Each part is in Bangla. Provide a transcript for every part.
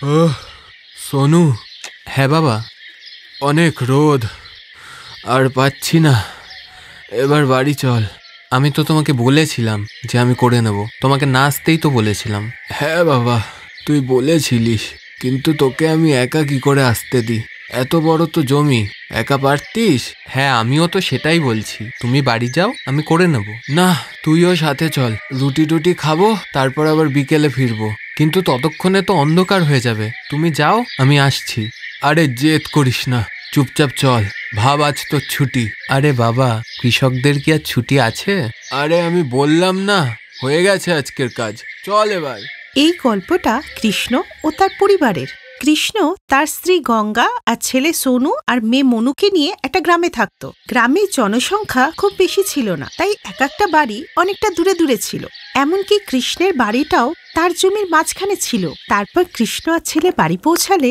ওহ সোনু। হ্যাঁ বাবা। অনেক রোদ, আর পাচ্ছি না, এবার বাড়ি চল। আমি তো তোমাকে বলেছিলাম যে আমি করে নেব, তোমাকে না আসতেই তো বলেছিলাম। হ্যাঁ বাবা, তুই বলেছিলিস, কিন্তু তোকে আমি একা কি করে আসতে দিই? এত বড় তো জমি, একা পারতিস? হ্যাঁ আমিও তো সেটাই বলছি, তুমি বাড়ি যাও, আমি করে নেব। না, তুইও সাথে চল, রুটি টুটি খাবো, তারপর আবার বিকেলে ফিরবো। কিন্তু ততক্ষণে তো অন্ধকার হয়ে যাবে, তুমি যাও, আমি আসছি। আরে জেদ করিস না, চুপচাপ চল, ভাব আজ তোর ছুটি। আরে বাবা, কৃষকদের কি আর ছুটি আছে? আরে আমি বললাম না, হয়ে গেছে আজকের কাজ, চল এবার। এই গল্পটা কৃষ্ণ ও তার পরিবারের। কৃষ্ণ তার স্ত্রী গঙ্গা আর ছেলে সোনু আর মেয়ে মনুকে নিয়ে একটা গ্রামে থাকতো। গ্রামের জনসংখ্যা খুব বেশি ছিল না, তাই এক একটা বাড়ি অনেকটা দূরে দূরে ছিল। এমনকি কৃষ্ণের বাড়িটাও তার জমির মাঝখানে ছিল। তারপর কৃষ্ণ আর ছেলে বাড়ি পৌঁছালে,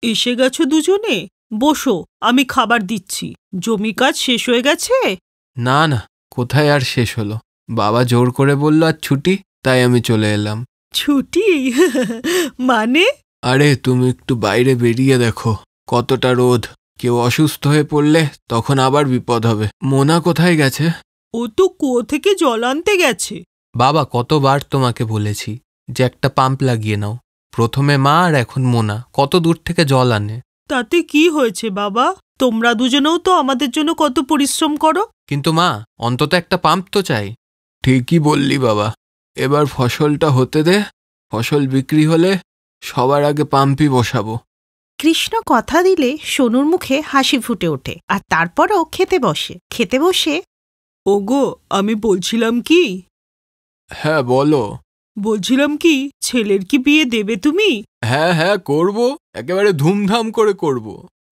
এসে গেছো দুজনে, বসো, আমি খাবার দিচ্ছি। জমি কাজ শেষ হয়ে গেছে? না না, কোথায় আর শেষ হলো, বাবা জোর করে বলল আর ছুটি, তাই আমি চলে এলাম। ছুটি? মানে? আরে তুমি একটু বাইরে বেরিয়ে দেখো, কতটা রোদ, কেউ অসুস্থ হয়ে পড়লে তখন আবার বিপদ হবে। মোনা কোথায় গেছে? ও তো কুয়ো থেকে জল আনতে গেছে। বাবা কতবার তোমাকে বলেছি যে একটা পাম্প লাগিয়ে নাও। প্রথমে মা আর এখন মোনা কত দূর থেকে জল আনে। তাতে কি হয়েছে বাবা? তোমরা দুজনেও তো আমাদের জন্য কত পরিশ্রম করো। কিন্তু মা, অন্তত একটা পাম্প তো চাই। ঠিকই বললি বাবা, এবার ফসলটা হতে দে, ফসল বিক্রি হলে সবার আগে পাম্পই বসাবো। কৃষ্ণ কথা দিলে সোনুর মুখে হাসি ফুটে ওঠে, আর তারপরও খেতে বসে ওগো, আমি বলছিলাম কি হ্যাঁ বলো। বলছিলাম কি, ছেলের কি বিয়ে দেবে তুমি? হ্যাঁ হ্যাঁ করব, একেবারে ধুমধাম করে করব।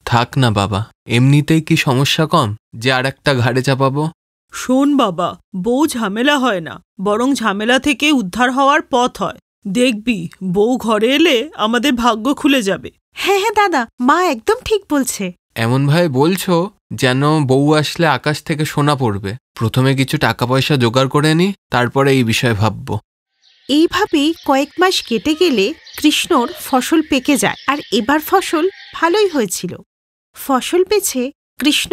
থাক না বাবা, এমনিতেই কি সমস্যা কম যে আর একটা ঘাড়ে চাপাবো? শোন বাবা, বউ ঝামেলা হয় না, বরং ঝামেলা থেকে উদ্ধার হওয়ার পথ হয়। দেখবি, বউ ঘরে এলে আমাদের ভাগ্য খুলে যাবে। হ্যাঁ হ্যাঁ দাদা, মা একদম ঠিক বলছে। এমন ভাবে বলছো যেন বউ আসলে আকাশ থেকে সোনা পড়বে। প্রথমে কিছু টাকা পয়সা জোগাড় করে নি, তারপরে এই বিষয়ে ভাববো। এইভাবেই কয়েক মাস কেটে গেলে কৃষ্ণর ফসল পেকে যায়, আর এবার ফসল ভালোই হয়েছিল। ফসল বেচে কৃষ্ণ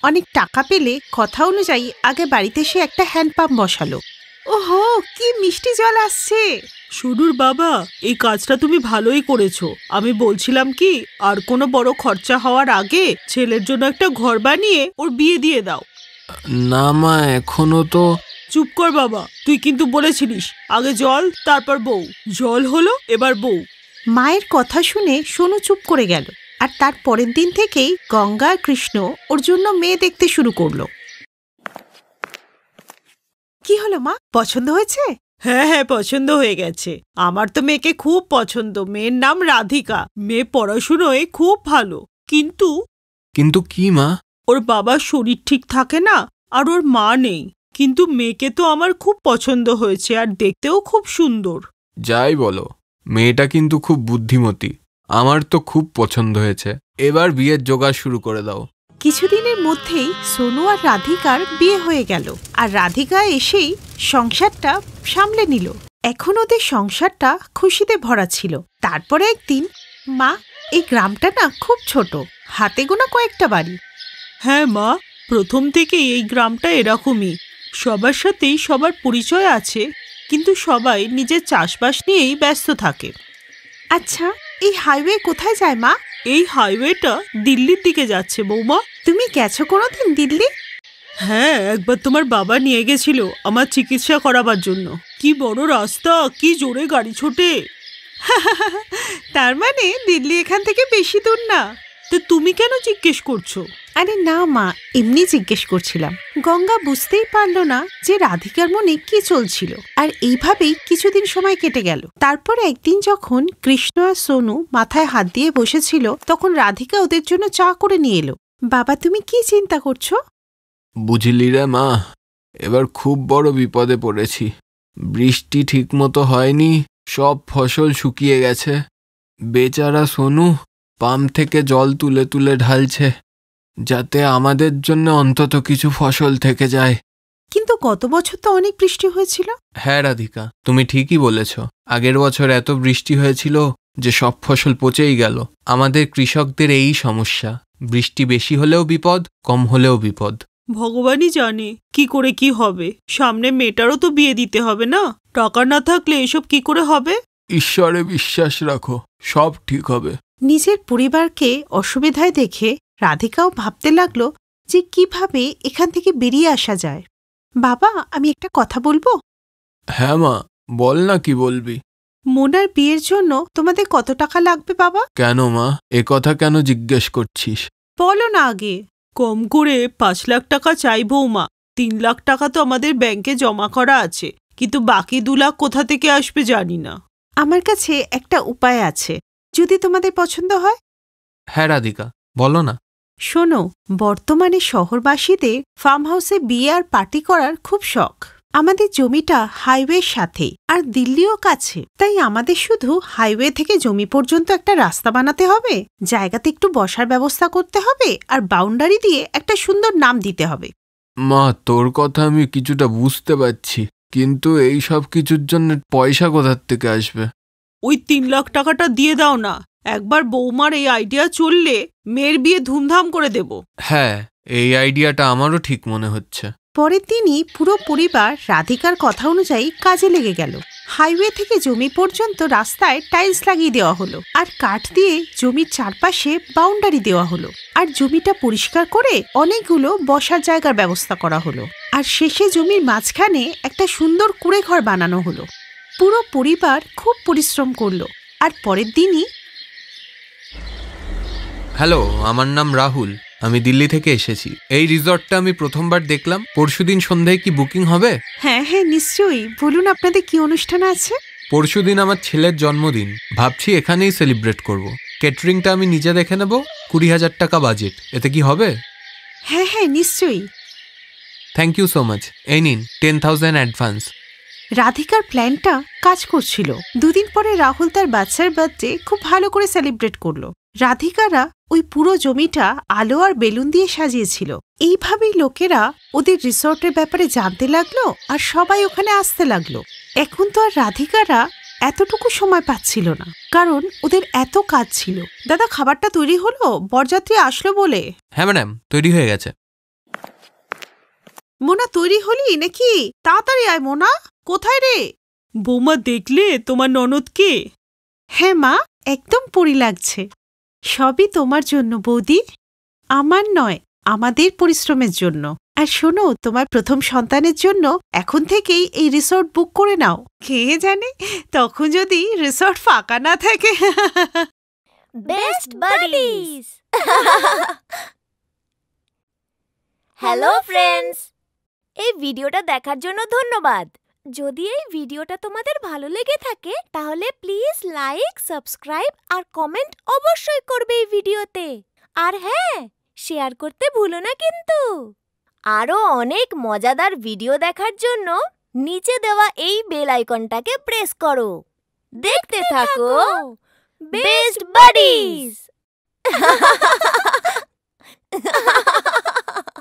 অনেক টাকা পেলে কথা অনুযায়ী আগে বাড়িতে সে একটা হ্যান্ডপাম্প বসালো। ওহো, কি মিষ্টি জল আসছে! শুরুর বাবা, এই কাজটা তুমি ভালোই করেছো। আমি বলছিলাম কি, আর কোনো বড় খরচা হওয়ার আগে ছেলের জন্য একটা ঘর বানিয়ে ওর বিয়ে দিয়ে দাও। না মা, এখনো তো। চুপ কর বাবা, তুই কিন্তু বলেছিলিস আগে জল তারপর বউ। জল হলো, এবার বউ। মায়ের কথা শুনে সোনু চুপ করে গেল, আর তার পরের দিন থেকেই গঙ্গা আর কৃষ্ণ ওর জন্য মেয়ে দেখতে শুরু করলো। কি হলো মা, পছন্দ হয়েছে? হ্যাঁ হ্যাঁ, পছন্দ হয়ে গেছে। আমার তো মেয়েকে খুব পছন্দ। মেয়ের নাম রাধিকা। মেয়ে পড়াশুনোয় খুব ভালো। কিন্তু কিন্তু কি মা? ওর বাবার শরীর ঠিক থাকে না, আর ওর মা নেই। কিন্তু মেয়েকে তো আমার খুব পছন্দ হয়েছে, আর দেখতেও খুব সুন্দর। যাই বলো, মেয়েটা কিন্তু খুব বুদ্ধিমতী। আমার তো খুব পছন্দ হয়েছে। এবার বিয়ের জোগাড় শুরু করে দাও। কিছুদিনের মধ্যেই সোনু আর রাধিকার বিয়ে হয়ে গেল, আর রাধিকা এসেই সংসারটা সামলে নিল। এখন ওদের সংসারটা খুশিতে ভরা ছিল। তারপরে একদিন, মা, এই গ্রামটা না খুব ছোট, হাতে গোনা কয়েকটা বাড়ি। হ্যাঁ মা, প্রথম থেকেই এই গ্রামটা এরকমই। সবার সাথেই সবার পরিচয় আছে, কিন্তু সবাই নিজের চাষবাস নিয়েই ব্যস্ত থাকে। আচ্ছা, এই হাইওয়ে কোথায় যায় মা? এই হাইওয়েটা দিল্লির দিকে যাচ্ছে বৌমা। তুমি গেছো কোনোদিন দিল্লি? হ্যাঁ, একবার তোমার বাবা নিয়ে গেছিল আমার চিকিৎসা করাবার জন্য। কি বড় রাস্তা, কি জোরে গাড়ি ছোটে! তার মানে দিল্লি এখান থেকে বেশি দূর না। তো তুমি কেন জিজ্ঞেস করছো? আরে না মা, এমনি জিজ্ঞেস করছিলাম। গঙ্গা বুঝতেই পারল না যে রাধিকার মনে কি চলছিল, আর এইভাবেই কিছুদিন সময় কেটে গেল। তারপর একদিন যখন কৃষ্ণ আর সোনু মাথায় হাত দিয়ে বসেছিল, তখন রাধিকা ওদের জন্য চা করে নিয়ে এলো। বাবা, তুমি কি চিন্তা করছো? বুঝলি রে মা, এবার খুব বড় বিপদে পড়েছি। বৃষ্টি ঠিক মতো হয়নি, সব ফসল শুকিয়ে গেছে। বেচারা সোনু পাম্প থেকে জল তুলে তুলে ঢালছে, যাতে আমাদের জন্য অন্তত কিছু ফসল থেকে যায়। কিন্তু গত বছর তো অনেক বৃষ্টি হয়েছিল। হ্যাঁ রাধিকা, তুমি ঠিকই বলেছ। আগের বছর এত বৃষ্টি হয়েছিল যে সব ফসল পচেই গেল। আমাদের কৃষকদের এই সমস্যা, বৃষ্টি বেশি হলেও বিপদ, কম হলেও বিপদ। ভগবানই জানে কি করে কি হবে। সামনে মেয়েটারও তো বিয়ে দিতে হবে না? টাকা না থাকলে এসব কি করে হবে? ঈশ্বরে বিশ্বাস রাখো, সব ঠিক হবে। নিজের পরিবারকে অসুবিধায় দেখে রাধিকাও ভাবতে লাগলো যে কিভাবে এখান থেকে বেরিয়ে আসা যায়। বাবা, আমি একটা কথা বলবো? হ্যাঁ মা, বল না, কি বলবি? মোনার বিয়ের জন্য তোমাদের কত টাকা লাগবে বাবা? কেন মা, এ কথা কেন জিজ্ঞেস করছিস? বলো না আগে। কম করে 5 লাখ টাকা চাই বৌমা। 3 লাখ টাকা তো আমাদের ব্যাংকে জমা করা আছে, কিন্তু বাকি 2 লাখ কোথা থেকে আসবে জানি না। আমার কাছে একটা উপায় আছে, যদি তোমাদের পছন্দ হয়। হ্যাঁ রাধিকা, বলো না। শোনো, বর্তমানে শহরবাসীদের ফার্ম হাউসে বিয়ে আর পার্টি করার খুব শখ। আমাদের জমিটা হাইওয়ের সাথে আর দিল্লিও কাছে, তাই আমাদের শুধু হাইওয়ে থেকে জমি পর্যন্ত একটা রাস্তা বানাতে হবে, জায়গাতে একটু বসার ব্যবস্থা করতে হবে, আর বাউন্ডারি দিয়ে একটা সুন্দর নাম দিতে হবে। মা, তোর কথা আমি কিছুটা বুঝতে পারছি, কিন্তু এই সব কিছুর জন্য পয়সা কোথার থেকে আসবে? ওই 3 লাখ টাকাটা দিয়ে দাও না। একবার বৌমার এই আইডিয়া চললে মেয়ের বিয়ে ধুমধাম করে দেব। হ্যাঁ, এই আইডিয়াটা আমারও ঠিক মনে হচ্ছে। পরের দিনই পুরো পরিবার রাধিকার কথা অনুযায়ী কাজে লেগে গেল। হাইওয়ে থেকে জমি পর্যন্ত রাস্তায় টাইলস লাগিয়ে দেওয়া হলো, আর কাঠ দিয়ে জমির চারপাশে বাউন্ডারি দেওয়া হলো, আর জমিটা পরিষ্কার করে অনেকগুলো বসার জায়গার ব্যবস্থা করা হলো, আর শেষে জমির মাঝখানে একটা সুন্দর কুঁড়েঘর বানানো হলো। পুরো পরিবার খুব পরিশ্রম করলো, আর পরের দিনই। হ্যালো, আমার নাম রাহুল, আমি দিল্লি থেকে এসেছি। এই রিসর্টটা আমি প্রথমবার দেখলাম। পরশুদিন সন্ধ্যায় কি বুকিং হবে? হ্যাঁ হ্যাঁ, নিশ্চয়ই। বলুন আপনাদের কি অনুষ্ঠান আছে? পরশুদিন আমার ছেলের জন্মদিন, ভাবছি এখানেই সেলিব্রেট করব। কেটারিংটা আমি নিজে দেখে নেব। 20,000 টাকা বাজেট, এতে কি হবে? হ্যাঁ হ্যাঁ, নিশ্চয়ই। Thank you so much. এই নিন 10,000 অ্যাডভান্স। রাধিকার প্ল্যানটা কাজ করছিল। 2 দিন পরে রাহুল তার বাচ্চার বার্থডে খুব ভালো করে সেলিব্রেট করলো। রাধিকারা ওই পুরো জমিটা আলো আর বেলুন দিয়ে সাজিয়েছিল। এইভাবেই লোকেরা ওদের রিসর্টের ব্যাপারে জানতে লাগলো, আর সবাই ওখানে আসতে লাগলো। এখন তো আর রাধিকারা এতটুকু সময় পাচ্ছিল না, কারণ ওদের এত কাজ ছিল। দাদা, খাবারটা তৈরি হলো? বরযাত্রী আসলো বলে। হ্যাঁ ম্যাডাম, তৈরি হয়ে গেছে। মোনা, তৈরি হলি নাকি? তাড়াতাড়ি আয় মোনা। কোথায় রে? বৌমা, দেখলে তোমার ননদকে? হ্যাঁ মা, একদম পরি লাগছে। সবই তোমার জন্য বৌদি, আমার নয়, আমাদের পরিশ্রমের জন্য। আর শোনো, তোমার প্রথম সন্তানের জন্য এখন থেকেই এই রিসর্ট বুক করে নাও। কে জানে তখন যদি রিসর্ট ফাঁকা না থাকে। Best buddies. হ্যালো ফ্রেন্ডস, এই ভিডিওটা দেখার জন্য ধন্যবাদ। যদি এই ভিডিওটা তোমাদের ভালো লেগে থাকে তাহলে প্লিজ লাইক, সাবস্ক্রাইব আর কমেন্ট অবশ্যই করবে এই ভিডিওতে। আর হ্যাঁ, শেয়ার করতে ভুলো না কিন্তু। আরো অনেক মজাদার ভিডিও দেখার জন্য নিচে দেওয়া এই বেল আইকনটাকে প্রেস করো। দেখতে থাকো বেস্ট বাডিজ।